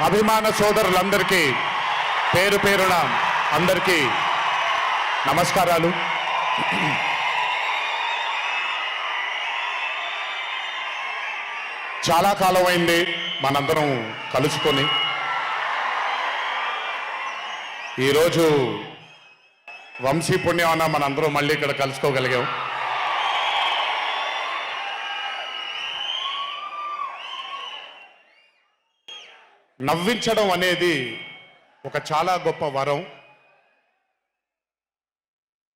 అభిమాన సోదరులందరికీ పేరు పేరున అందరికీ నమస్కారాలు. చాలా కాలం అయింది మనందరం కలుసుకొని. ఈరోజు వంశీ పుణ్యాన మనందరం మళ్ళీ ఇక్కడ కలుసుకోగలిగాం. నవ్వించడం అనేది ఒక చాలా గొప్ప వరం.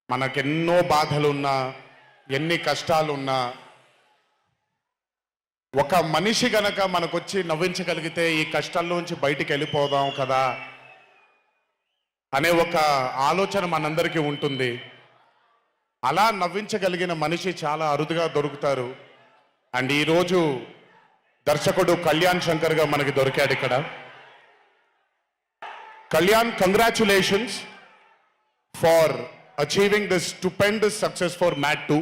మనకెన్నో బాధలున్నా, ఎన్ని కష్టాలున్నా, ఒక మనిషి గనక మనకొచ్చి నవ్వించగలిగితే ఈ కష్టాల్లోంచి బయటికి వెళ్ళిపోదాం కదా అనే ఒక ఆలోచన మనందరికీ ఉంటుంది. అలా నవ్వించగలిగిన మనిషి చాలా అరుదుగా దొరుకుతారు. అండ్ ఈరోజు దర్శకుడు కళ్యాణ్ శంకర్గా మనకి దొరికాడు ఇక్కడ. Kalyan, congratulations for achieving this stupendous success for Mad 2.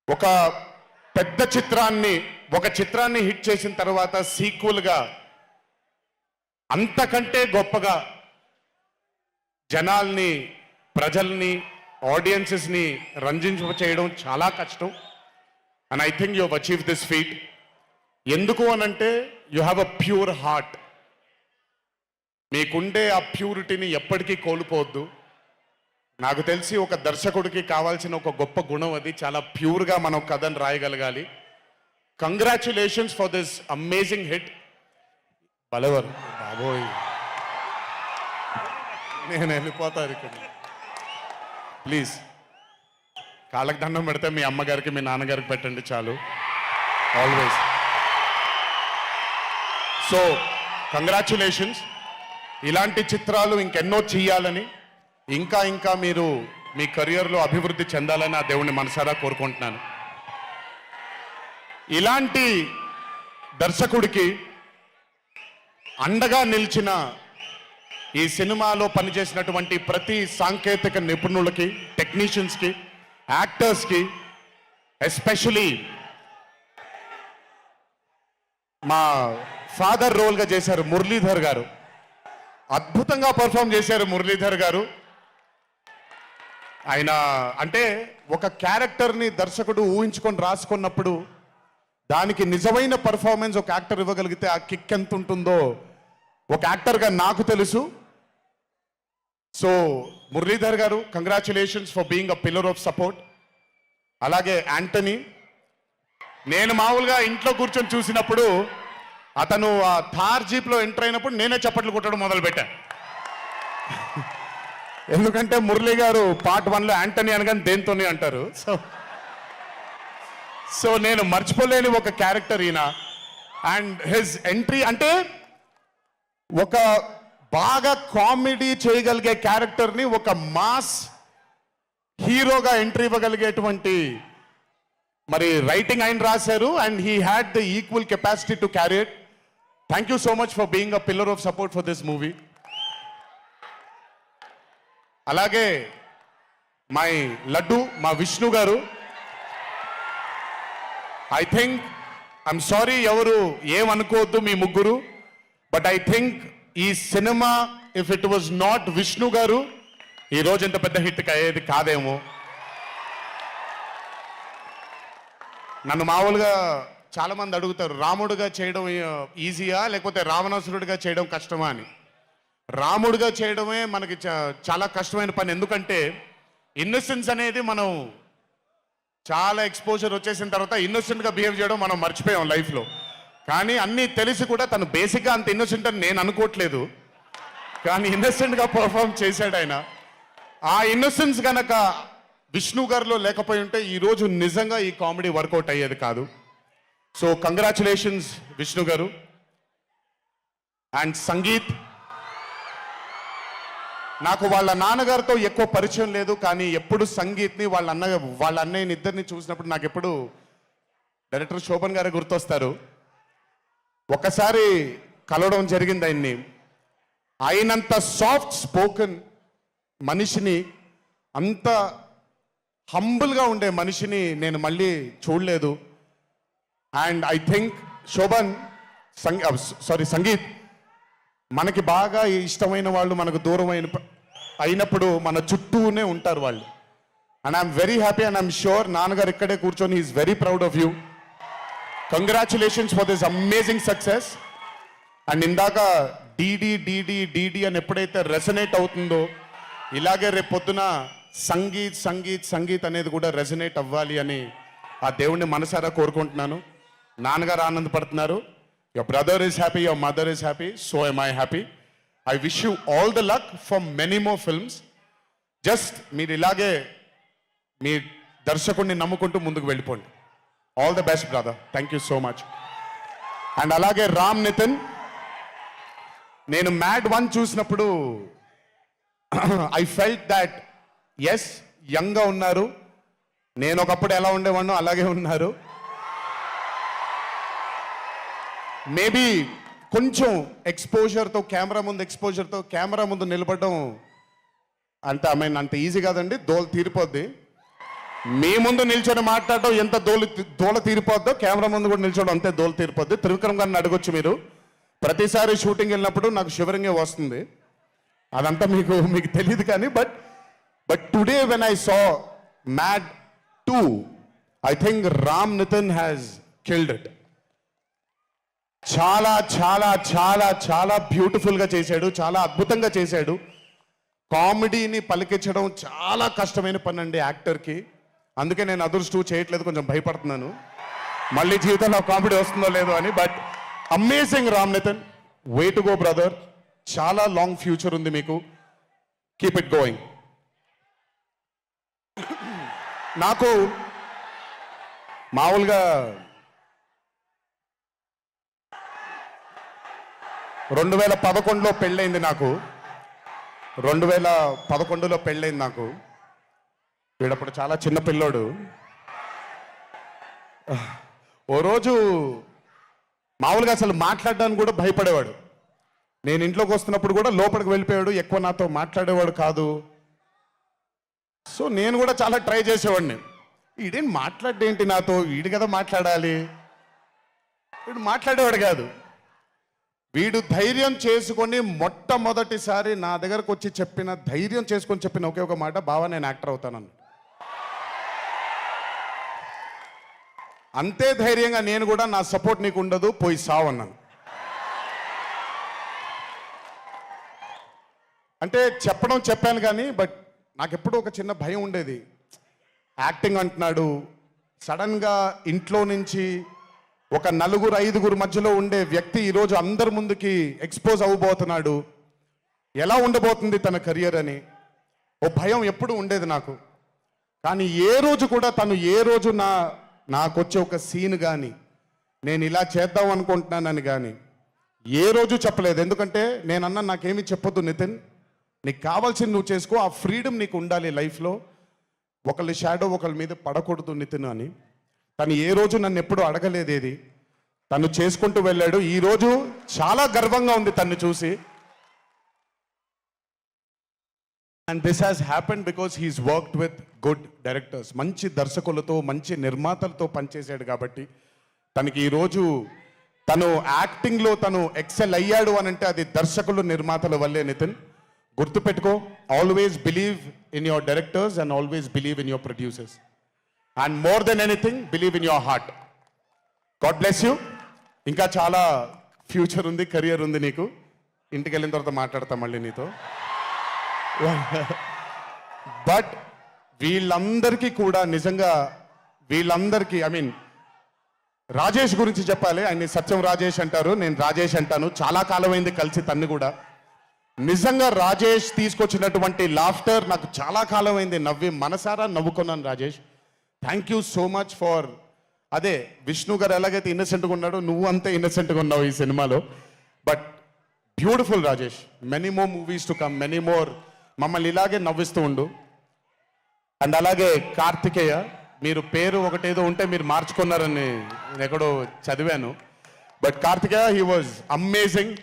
ఒక పెద్ద చిత్రాన్ని హిట్ చేసిన తర్వాత సీక్వెల్గా అంతకంటే గొప్పగా జనాల్ని, ప్రజల్ని, ఆడియన్సెస్ని రంజింపచేయడం చాలా కష్టం. And I think you have achieve this feat. ఎందుకు అనంటే you have a pure heart. మీకుండే ఆ ప్యూరిటీని ఎప్పటికీ కోల్పోవద్దు. నాకు తెలిసి ఒక దర్శకుడికి కావాల్సిన ఒక గొప్ప గుణం అది. చాలా ప్యూర్గా మనం కథను రాయగలగాలి. Congratulations for this amazing hit. బలవర్ బాబోయ్, నేను వెళ్ళిపోతాను ఇక్కడ. ప్లీజ్ కాళ్ళకి దండం పెడితే మీ అమ్మగారికి, మీ నాన్నగారికి పెట్టండి చాలు. ఆల్వేస్. So congratulations. ఇలాంటి చిత్రాలు ఇంకెన్నో చెయ్యాలని, ఇంకా ఇంకా మీరు మీ కెరియర్లో అభివృద్ధి చెందాలని ఆ దేవుణ్ణి మనసారా కోరుకుంటున్నాను. ఇలాంటి దర్శకుడికి అండగా నిలిచిన ఈ సినిమాలో పనిచేసినటువంటి ప్రతి సాంకేతిక నిపుణులకి, టెక్నీషియన్స్కి, యాక్టర్స్కి, ఎస్పెషలీ మా ఫాదర్ రోల్గా చేశారు మురళీధర్ గారు. అద్భుతంగా పర్ఫామ్ చేశారు మురళీధర్ గారు. ఆయన అంటే ఒక క్యారెక్టర్ని దర్శకుడు ఊహించుకొని రాసుకున్నప్పుడు దానికి నిజమైన పర్ఫార్మెన్స్ ఒక యాక్టర్ ఇవ్వగలిగితే ఆ కిక్ ఎంత ఉంటుందో ఒక యాక్టర్గా నాకు తెలుసు. సో మురళీధర్ గారు, congratulations for being a pillar of support. అలాగే యాంటనీ, నేను మామూలుగా ఇంట్లో కూర్చొని చూసినప్పుడు అతను ఆ థార్ జీప్లో ఎంటర్ అయినప్పుడు నేనే చప్పట్లు కొట్టడం మొదలుపెట్టాను. ఎందుకంటే మురళీ గారు పార్ట్ 1లో యాంటనీ అనగానే దేంతోనే అంటారు. సో నేను మర్చిపోలేని ఒక క్యారెక్టర్ ఈయన. అండ్ హిజ్ ఎంట్రీ అంటే ఒక బాగా కామెడీ చేయగలిగే క్యారెక్టర్ని ఒక మాస్ హీరోగా ఎంట్రీ ఇవ్వగలిగేటువంటి మరి రైటింగ్ ఆయన రాశారు. And he had the equal capacity to carry it. Thank you so much for being a pillar of support for this movie. అలాగే మై లడ్డు, మా విష్ణు గారు. ఐ థింక్, ఐఎమ్ సారీ ఎవరు ఏమనుకోవద్దు మీ ముగ్గురు, బట్ ఐ థింక్ ఈ cinema if it was not Vishnu గారు ఈ రోజు ఇంత పెద్ద హిట్ అయ్యేది కాదేమో. నన్ను మామూలుగా చాలా మంది అడుగుతారు, రాముడుగా చేయడం ఈజీయా లేకపోతే రావణాసురుడిగా చేయడం కష్టమా అని. రాముడిగా చేయడమే మనకి చాలా కష్టమైన పని. ఎందుకంటే ఇన్నోసెన్స్ అనేది మనం చాలా ఎక్స్పోజర్ వచ్చేసిన తర్వాత ఇన్నోసెంట్గా బిహేవ్ చేయడం మనం మర్చిపోయాం లైఫ్లో. కానీ అన్నీ తెలిసి కూడా తను బేసిక్గా అంత ఇన్నోసెంట్ అని నేను అనుకోవట్లేదు, కానీ ఇన్నోసెంట్గా పర్ఫామ్ చేశాడు ఆయన. ఆ ఇన్నోసెన్స్ గనక విష్ణు గారిలో లేకపోయి ఉంటే ఈరోజు నిజంగా ఈ కామెడీ వర్కౌట్ అయ్యేది కాదు. సో కంగ్రాచులేషన్స్ విష్ణు గారు. అండ్ సంగీత్, నాకు వాళ్ళ నాన్నగారితో ఎక్కువ పరిచయం లేదు, కానీ ఎప్పుడు సంగీత్ని వాళ్ళ అన్నయ్యని ఇద్దరిని చూసినప్పుడు నాకు ఎప్పుడు డైరెక్టర్ శోభన్ గారే గుర్తొస్తారు. ఒకసారి కలవడం జరిగింది ఆయన్ని. అయినంత సాఫ్ట్ స్పోకెన్ మనిషిని, అంత హంబుల్గా ఉండే మనిషిని నేను మళ్ళీ చూడలేదు. And I think Shobhan, Sangeeth మనకి బాగా ఇష్టమైన వాళ్ళు మనకు దూరం అయినప్పుడు మన చుట్టూనే ఉంటారు వాళ్ళు. And I'm very happy and I'm sure నాన్నగారు ఇక్కడే కూర్చొని is very proud of you. Congratulations for this amazing success. And ఇందాక డీడీ డీడీ డీడీ అని ఎప్పుడైతే రెసనేట్ అవుతుందో ఇలాగే రేపు పొద్దున సంగీత్ సంగీత్ సంగీత్ అనేది కూడా రెసనేట్ అవ్వాలి అని ఆ దేవుణ్ణి మనసారా కోరుకుంటున్నాను. నాన్నగారు ఆనందపడుతున్నారు. Your brother is happy, your mother is happy, so am I happy. I wish you all the luck for many more films. Just మీరు ఇలాగే మీ దర్శకుడిని నమ్ముకుంటూ ముందుకు వెళ్ళిపోండి. All the best brother. Thank you so much. And అలాగే రామ్ నితిన్, నేను mad 1 చూసినప్పుడు ఐ ఫెల్ట్ దాట్ ఎస్ యంగ్గా ఉన్నారు, నేను ఒకప్పుడు ఎలా ఉండేవాడినో అలాగే ఉన్నారు. మేబీ కొంచెం ఎక్స్పోజర్తో కెమెరా ముందు నిలబడడం అంత ఈజీ కాదండి, దోల తీరిపోద్ది. మీ ముందు నిల్చొని మాట్లాడడం ఎంత దోల తీరిపోద్దో కెమెరా ముందు కూడా నిల్చోవడం అంతే దోల తీరిపోద్ది. త్రివిక్రమ్ గారిని అడగొచ్చు మీరు. ప్రతిసారి షూటింగ్ వెళ్ళినప్పుడు నాకు షివరింగే వస్తుంది. అదంతా మీకు తెలియదు కానీ but today when I saw Mad 2 I think Ram Nitin has killed it. చాలా చాలా చాలా చాలా బ్యూటిఫుల్గా చేశాడు, చాలా అద్భుతంగా చేశాడు. కామెడీని పలికించడం చాలా కష్టమైన పని అండి యాక్టర్కి. అందుకే నేను అదర్స్ 2 చేయట్లేదు, కొంచెం భయపడుతున్నాను మళ్ళీ జీవితంలో కామెడీ వస్తుందో లేదో అని. But amazing Ram Nitin, way to go brother. చాలా లాంగ్ ఫ్యూచర్ ఉంది మీకు. Keep it going. నాకు మామూలుగా 2011లో పెళ్ళైంది నాకు. 2011లో పెళ్ళైంది నాకు. వీడప్పుడు చాలా చిన్న పిల్లోడు. ఓ రోజు మామూలుగా అసలు మాట్లాడడానికి కూడా భయపడేవాడు. నేను ఇంట్లోకి వస్తున్నప్పుడు కూడా లోపలికి వెళ్ళిపోయాడు, ఎక్కువ నాతో మాట్లాడేవాడు కాదు. సో నేను కూడా చాలా ట్రై చేసేవాడిని. వీడేం మాట్లాడేంటి నాతో, వీడు కదా మాట్లాడాలి. వీడు మాట్లాడేవాడు కాదు. వీడు ధైర్యం చేసుకొని మొట్టమొదటిసారి నా దగ్గరకు వచ్చి ధైర్యం చేసుకొని చెప్పిన ఒకే ఒక మాట, బావా నేను యాక్టర్ అవుతానని. అంతే ధైర్యంగా నేను కూడా నా సపోర్ట్ నీకు ఉండదు, పోయి సావు అన్నాను. అంటే చెప్పాను కానీ బట్ నాకెప్పుడూ ఒక చిన్న భయం ఉండేది. యాక్టింగ్ అంటున్నాడు, సడన్గా ఇంట్లో నుంచి ఒక 4-5 మధ్యలో ఉండే వ్యక్తి ఈరోజు అందరి ముందుకి ఎక్స్పోజ్ అవ్వబోతున్నాడు, ఎలా ఉండబోతుంది తన కెరియర్ అని ఓ భయం ఎప్పుడు ఉండేది నాకు. కానీ ఏ రోజు నాకు వచ్చే ఒక సీన్ కానీ నేను ఇలా చేద్దాం అనుకుంటున్నానని కానీ ఏ రోజు చెప్పలేదు. ఎందుకంటే నేనన్నా నాకేమీ చెప్పొద్దు నితిన్, నీకు కావాల్సింది నువ్వు చేసుకో, ఆ ఫ్రీడమ్ నీకు ఉండాలి లైఫ్లో, ఒకళ్ళ షాడో ఒకళ్ళ మీద పడకూడదు నితిన్ అని. తను ఏ రోజు నన్ను ఎప్పుడు అడగలేదు ఏది, తను చేసుకుంటూ వెళ్ళాడు. ఈరోజు చాలా గర్వంగా ఉంది తను చూసి. And this has happened because he's worked with good directors. మంచి దర్శకులతో మంచి నిర్మాతలతో పనిచేశాడు కాబట్టి తనకి ఈరోజు తను యాక్టింగ్లో తను ఎక్సెల్ అయ్యాడు అని అంటే అది దర్శకులు నిర్మాతల వల్లే. నితిన్ గుర్తుపెట్టుకో, always believe in your directors and always believe in your producers. And more than anything believe in your heart. God bless you. ఇంకా చాలా ఫ్యూచర్ ఉంది, కెరియర్ ఉంది నీకు. ఇంటికి వెళ్ళిన తర్వాత మాట్లాడతాం మళ్ళీ నీతో. బట్ వీళ్ళందరికీ కూడా నిజంగా ఐ మీన్ రాజేష్ గురించి చెప్పాలి. ఆయన సత్యం రాజేష్ అంటారు, నేను రాజేష్ అంటాను. చాలా కాలమైంది కలిసి తన్ని కూడా. నిజంగా రాజేష్ తీసుకొచ్చినటువంటి లాఫ్టర్ నాకు చాలా కాలమైంది, మనసారా నవ్వుకున్నాను Rajesh. Thank you so much for అదే విష్ణు గారు ఎలాగైతే ఇన్నసెంట్గా ఉన్నాడో నువ్వు అంతే ఇన్నసెంట్గా ఉన్నావు ఈ సినిమాలో. But beautiful Rajesh. Many more movies to come, many more. మమ్మల్ని ఇలాగే నవ్విస్తూ ఉండు. అండ్ అలాగే కార్తికేయ, మీరు పేరు ఒకటేదో ఉంటే మీరు మార్చుకున్నారని నేను ఎక్కడో చదివాను. But Karthikeya, he was amazing.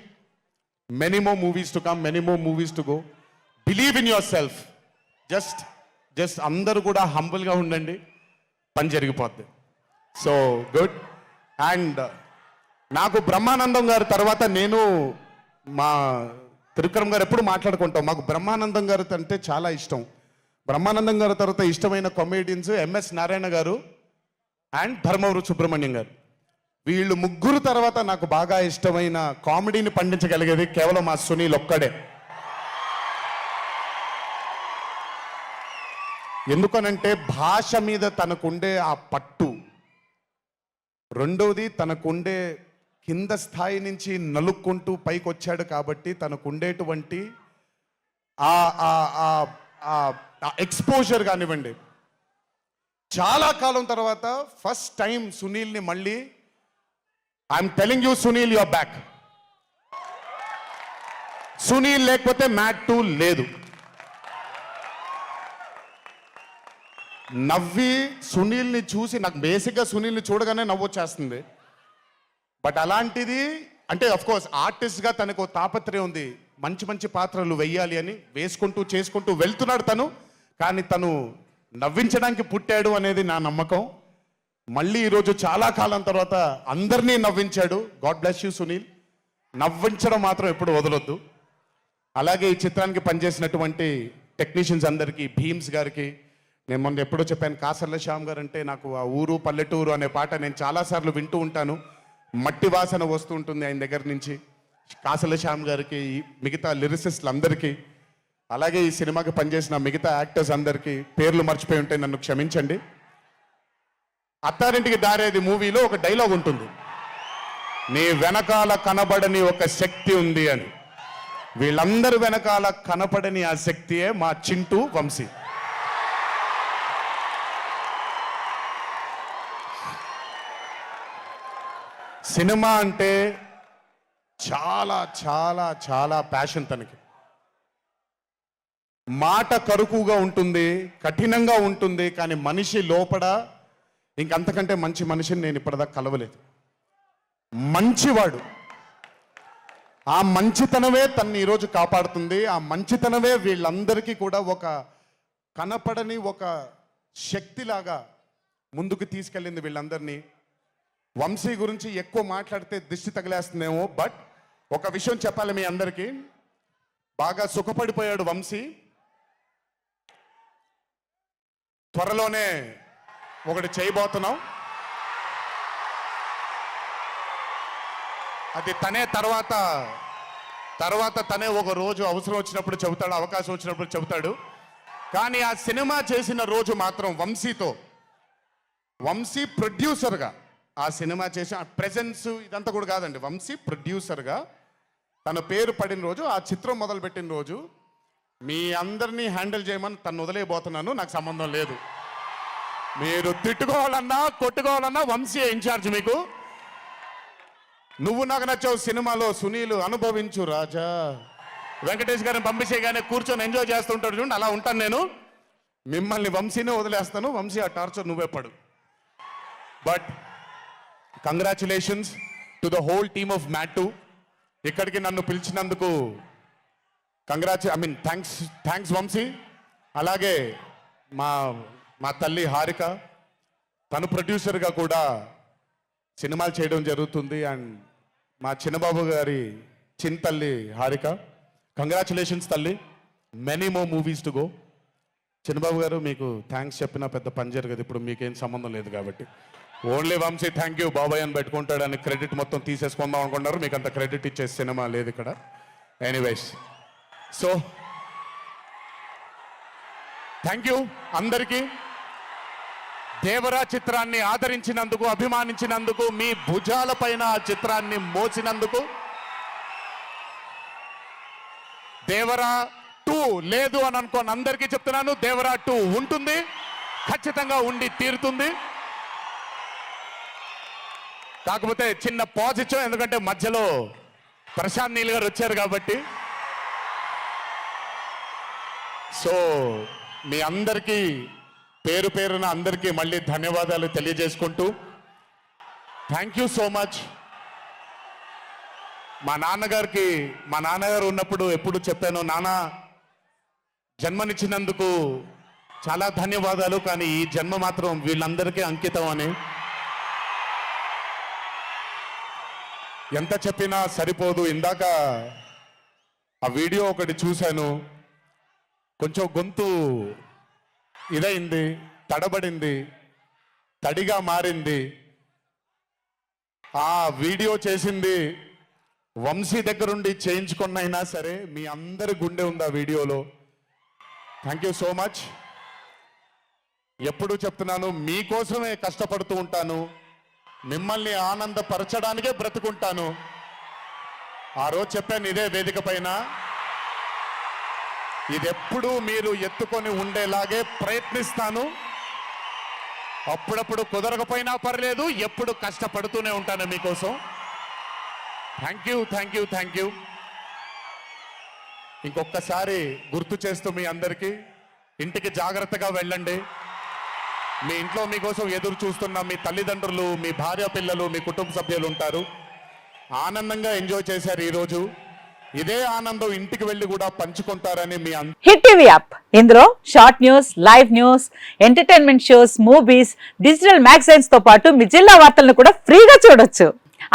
Many more movies to come, many more movies to go. Believe in yourself. Just అందరూ కూడా హంబుల్గా ఉండండి, పని జరిగిపోద్ది. So good. అండ్ నాకు బ్రహ్మానందం గారి తర్వాత నేను మా త్రివిక్రమ్ గారు ఎప్పుడు మాట్లాడుకుంటాం. మాకు బ్రహ్మానందం గారు అంటే చాలా ఇష్టం. బ్రహ్మానందం గారి తర్వాత ఇష్టమైన కామెడియన్స్ ఎంఎస్ నారాయణ గారు అండ్ ధర్మవరం సుబ్రహ్మణ్యం గారు. వీళ్ళు ముగ్గురు తర్వాత నాకు బాగా ఇష్టమైన కామెడీని పండించగలిగేది కేవలం మా సునీల్ ఒక్కడే. ఎందుకనంటే భాష మీద తనకుండే ఆ పట్టు, రెండవది తనకుండే కింద స్థాయి నుంచి నలుక్కుంటూ పైకి వచ్చాడు కాబట్టి తనకుండేటువంటి ఎక్స్పోజర్ కానివ్వండి. చాలా కాలం తర్వాత ఫస్ట్ టైం సునీల్ని మళ్ళీ I'm telling you Sunil your back. Sunil లేకపోతే మ్యాట్ 2 లేదు. నవ్వి సునీల్ని చూసి నాకు బేసిక్గా సునీల్ని చూడగానే నవ్వు వచ్చేస్తుంది. బట్ అలాంటిది అంటే అఫ్ కోర్స్ ఆర్టిస్ట్గా తనకు తాపత్రయం ఉంది, మంచి మంచి పాత్రలు వెయ్యాలి అని వేసుకుంటూ చేసుకుంటూ వెళ్తున్నాడు తను. కానీ తను నవ్వించడానికి పుట్టాడు అనేది నా నమ్మకం. మళ్ళీ ఈరోజు చాలా కాలం తర్వాత అందరినీ నవ్వించాడు. God bless you Sunil. నవ్వించడం మాత్రం ఎప్పుడు వదలొద్దు. అలాగే ఈ చిత్రానికి పనిచేసినటువంటి టెక్నీషియన్స్ అందరికీ, భీమ్స్ గారికి, నేను మొన్న ఎప్పుడో చెప్పాను, కాసర్ల శ్యామ్ గారు అంటే నాకు ఆ ఊరు పల్లెటూరు అనే పాట నేను చాలాసార్లు వింటూ ఉంటాను. మట్టి వాసన వస్తూ ఉంటుంది ఆయన దగ్గర నుంచి. కాసర్ల శ్యామ్ గారికి, మిగతా లిరిసిస్టులు అందరికీ, అలాగే ఈ సినిమాకి పనిచేసిన మిగతా యాక్టర్స్ అందరికీ పేర్లు మర్చిపోయి ఉంటే నన్ను క్షమించండి. అత్తారింటికి దారేది మూవీలో ఒక డైలాగ్ ఉంటుంది, నీ వెనకాల కనబడని ఒక శక్తి ఉంది అని. వీళ్ళందరి వెనకాల కనపడని ఆ శక్తియే మా చింటూ వంశీ. సినిమా అంటే చాలా చాలా చాలా ప్యాషన్ తనకి. మాట కరుకుగా ఉంటుంది, కఠినంగా ఉంటుంది, కానీ మనిషి లోపల ఇంకంతకంటే మంచి మనిషిని నేను ఇప్పటిదాకా కలవలేదు. మంచివాడు. ఆ మంచితనమే తనని ఈరోజు కాపాడుతుంది. ఆ మంచితనమే వీళ్ళందరికీ కూడా ఒక కనపడని ఒక శక్తిలాగా ముందుకు తీసుకెళ్ళింది వీళ్ళందరినీ. వంశీ గురించి ఎక్కువ మాట్లాడితే దిష్టి తగిలేస్తుందేమో, బట్ ఒక విషయం చెప్పాలి మీ అందరికీ. బాగా సుఖపడిపోయాడు వంశీ. త్వరలోనే ఒకటి చేయబోతున్నాం. అది తనే తర్వాత తనే ఒక రోజు అవసరం వచ్చినప్పుడు చెబుతాడు, అవకాశం వచ్చినప్పుడు చెబుతాడు. కానీ ఆ సినిమా చేసిన రోజు మాత్రం వంశీతో, వంశీ ప్రొడ్యూసర్గా ఆ సినిమా చేసిన ప్రెజెన్స్ ఇదంతా కూడా కాదండి, వంశీ ప్రొడ్యూసర్గా తన పేరు పడిన రోజు, ఆ చిత్రం మొదలుపెట్టిన రోజు, మీ అందరినీ హ్యాండిల్ చేయమని తను వదిలేయబోతున్నాను, నాకు సంబంధం లేదు. మీరు తిట్టుకోవాలన్నా కొట్టుకోవాలన్నా వంశీ ఇన్ఛార్జ్ మీకు. నువ్వు నాకు నచ్చావు సినిమాలో సునీల్ అనుభవించు రాజా, వెంకటేష్ గారిని పంపించేగానే కూర్చొని ఎంజాయ్ చేస్తుంటాడు చూడండి, అలా ఉంటాను నేను. మిమ్మల్ని వంశీనే వదిలేస్తాను, వంశీ ఆ టార్చర్ నువ్వే పడు. But congratulations to the whole team of Mad 2. ఇక్కడికి నన్ను పిలిచినందుకు థ్యాంక్స్ వంశీ. అలాగే మా తల్లి హారిక, తను ప్రొడ్యూసర్గా కూడా సినిమాలు చేయడం జరుగుతుంది. అండ్ మా చిన్నబాబు గారి తల్లి హారిక, కంగ్రాచులేషన్స్ తల్లి, many more movies to go. Chinnababu గారు మీకు థ్యాంక్స్ చెప్పినా పెద్ద పని జరగదు, ఇప్పుడు మీకేం సంబంధం లేదు కాబట్టి. ఓన్లీ వంశీ థ్యాంక్ యూ బాబాయ్ అని పెట్టుకుంటాడని క్రెడిట్ మొత్తం తీసేసుకుందాం అనుకుంటారు. మీకు అంత క్రెడిట్ ఇచ్చే సినిమా లేదు ఇక్కడ. ఎనీవేస్, సో థ్యాంక్ యూ అందరికీ. దేవరా చిత్రాన్ని ఆదరించినందుకు, అభిమానించినందుకు, మీ భుజాల పైన ఆ చిత్రాన్ని మోసినందుకు. దేవరా 2 లేదు అని అనుకోని అందరికీ చెప్తున్నాను, దేవరా 2 ఉంటుంది, ఖచ్చితంగా ఉండి తీరుతుంది. కాకపోతే చిన్న పాజ్ ఇచ్చాం, ఎందుకంటే మధ్యలో ప్రశాంత్ నీల్ గారు వచ్చారు కాబట్టి. సో మీ అందరికీ పేరు పేరున అందరికీ మళ్ళీ ధన్యవాదాలు తెలియజేసుకుంటూ, థ్యాంక్ యూ సో మచ్. మా నాన్నగారు ఉన్నప్పుడు ఎప్పుడు చెప్పాను, నాన్న జన్మనిచ్చినందుకు చాలా ధన్యవాదాలు, కానీ ఈ జన్మ మాత్రం వీళ్ళందరికీ అంకితం అని. ఎంత చెప్పినా సరిపోదు. ఇందాక ఆ వీడియో ఒకటి చూశాను, కొంచెం గొంతు ఇదైంది, తడబడింది, తడిగా మారింది. ఆ వీడియో చేసింది వంశీ దగ్గరుండి చేయించుకున్నైనా సరే మీ అందరి గుండె ఉంది ఆ వీడియోలో. Thank you so much. ఎప్పుడూ చెప్తున్నాను, మీకోసమే కష్టపడుతూ ఉంటాను, మిమ్మల్ని ఆనందపరచడానికే బ్రతుకుంటాను. ఆ రోజు చెప్పాను ఇదే వేదిక పైన, ఇది ఎప్పుడూ మీరు ఎత్తుకొని ఉండేలాగే ప్రయత్నిస్తాను. అప్పుడప్పుడు కుదరకపోయినా పర్లేదు, ఎప్పుడు కష్టపడుతూనే ఉంటాను మీకోసం. Thank you, thank you, thank you. ఇంకొకసారి గుర్తు చేస్తూ మీ అందరికీ, ఇంటికి జాగ్రత్తగా వెళ్ళండి. మీ ఇంట్లో మీకోసం ఎదురు చూస్తున్న మీ తల్లిదండ్రులు, మీ భార్య పిల్లలు, మీ కుటుంబ సభ్యులు ఉంటారు. ఆనందంగా ఎంజాయ్ చేశారు ఈరోజు. ఇదే ఆనందం ఇంటికి వెళ్ళి కూడా పంచుకుంటారని మీ హిట్ టీవీ యాప్, ఇందులో short news, live news, entertainment shows, movies, digital magazines తో పాటు మీ జిల్లా వార్తలను కూడా ఫ్రీగా చూడొచ్చు.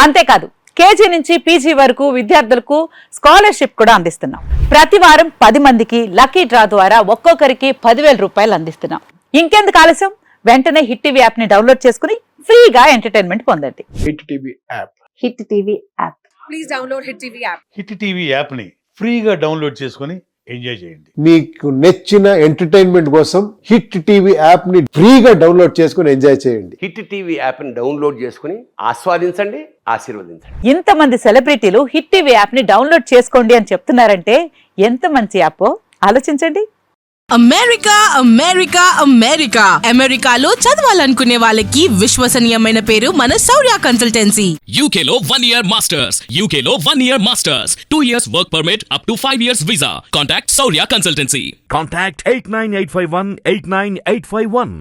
అంతేకాదు కేజీ నుంచి పీజీ వరకు విద్యార్థులకు స్కాలర్షిప్ కూడా అందిస్తున్నాం. ప్రతి వారం 10 మందికి లక్కీ డ్రా ద్వారా ఒక్కొక్కరికి 10,000 రూపాయలు అందిస్తున్నాం. ఇంకెందుకు ఆలస్యం, వెంటనే హిట్ టీవీ యాప్ ని డౌన్లోడ్ చేసుకుని ఫ్రీగా ఎంటర్టైన్మెంట్ పొందండి. Hit TV app. Hit TV app. Please download Hit TV app. Hit TV యాప్ని ఫ్రీగా డౌన్లోడ్ చేసుకొని ఎంజాయ్ చేయండి. మీకు నచ్చిన ఎంటర్టైన్మెంట్ కోసం హిట్ టీవీ యాప్ ని ఫ్రీగా డౌన్లోడ్ చేసుకుని ఎంజాయ్ చేయండి. హిట్ టీవీ యాప్ని డౌన్లోడ్ చేసుకుని ఆస్వాదించండి, ఆశీర్వదించండి. ఇంతమంది సెలబ్రిటీలు హిట్ టీవీ యాప్ ని డౌన్లోడ్ చేసుకోండి అని చెప్తున్నారంటే ఎంత మంచి యాప్ ఆలోచించండి. అమెరికా అమెరికా అమెరికా అమెరికాలో చదవాలనుకునే వాళ్ళకి విశ్వసనీయమైన పేరు మన శౌర్య కన్సల్టెన్సీ. UK లో 1 year masters. UK లో 1 year masters. 2 years work permit up to 5 years visa. Contact Saurya Consultancy. Contact 89851 89851.